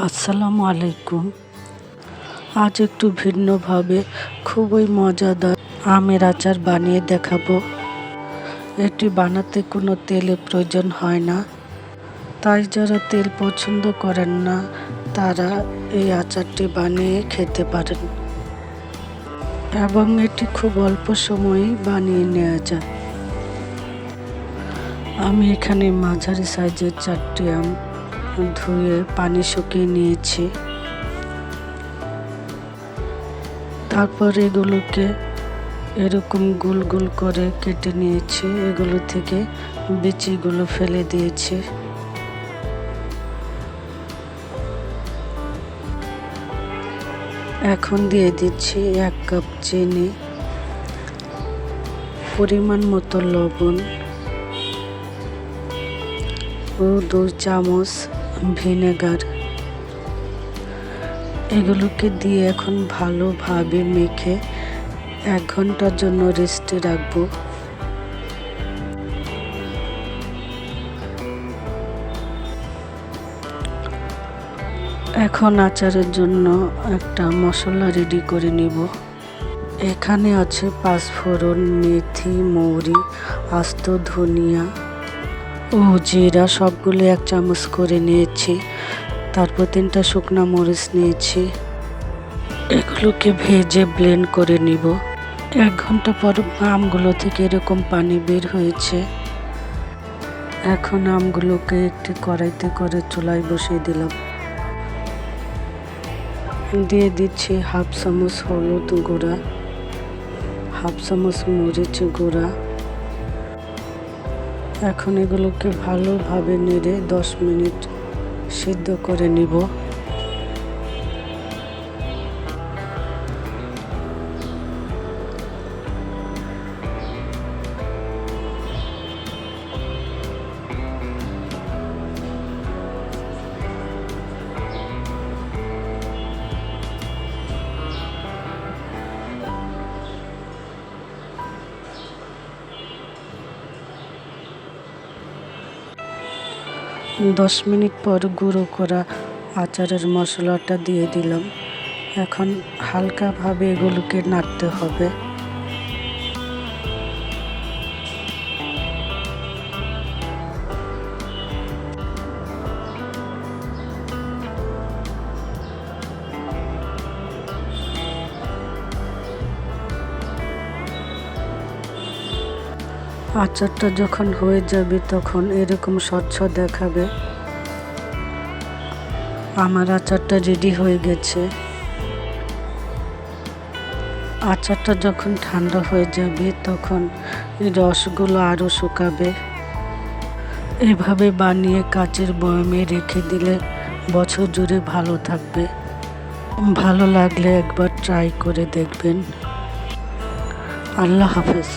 আসসালামু আলাইকুম। আজ একটু ভিন্নভাবে খুবই মজাদার আমের আচার বানিয়ে দেখাবো। এটি বানাতে কোনো তেলের প্রয়োজন হয় না, তাই যারা তেল পছন্দ করেন না তারা এই আচারটি বানিয়ে খেতে পারেন এবং এটি খুব অল্প সময়েই বানিয়ে নেওয়া যায়। আমি এখানে মাঝারি সাইজের 4টি আম ধুয়ে পানি শুকিয়ে নিয়েছি। তারপর এগুলোকে এরকম গোল গোল করে কেটে নিয়েছি। এগুলো থেকে বিচিগুলো ফেলে দিয়েছি। এখন দিয়ে দিচ্ছি 1 কাপ চিনি, পরিমাণ মতো লবণ ও 2 চামচ ভিনেগার। এগুলোকে দিয়ে এখন ভালোভাবে মেখে 1 ঘন্টার জন্য রেস্টে রাখবো। এখন আচারের জন্য একটা মশলা রেডি করে নিব। এখানে আছে 5 ফোড়ন, মেথি, মৌরি, আস্ত ধনিয়া ও জিরা সবগুলো 1 চামচ করে নিয়েছি। তারপর 3টা শুকনো মরিচ নিয়েছি। এগুলোকে ভেজে ব্লেন্ড করে নিব। 1 ঘন্টা পর আমগুলো থেকে এরকম পানি বের হয়েছে। এখন আমগুলোকে একটি কড়াইতে করে চুলায় বসিয়ে দিলাম। দিয়ে দিচ্ছি 1/2 চামচ হলুদ গুঁড়া, 1/2 চামচ মরিচ গুঁড়া। এখন এগুলোকে ভালোভাবে নেড়ে 10 মিনিট সিদ্ধ করে নিব। দশ মিনিট পর গুঁড়ো করা আচারের মশলাটা দিয়ে দিলাম। এখন হালকাভাবে এগুলোকে নাড়তে হবে। আচারটা যখন হয়ে যাবে তখন এরকম স্বচ্ছ দেখাবে। আমার আচারটা রেডি হয়ে গেছে। আচারটা যখন ঠান্ডা হয়ে যাবে তখন এই রসগুলো আরও শুকাবে। এভাবে বানিয়ে কাচের বয়ামে রেখে দিলে বছর জুড়ে ভালো থাকবে। ভালো লাগলে একবার ট্রাই করে দেখবেন। আল্লাহ হাফেজ।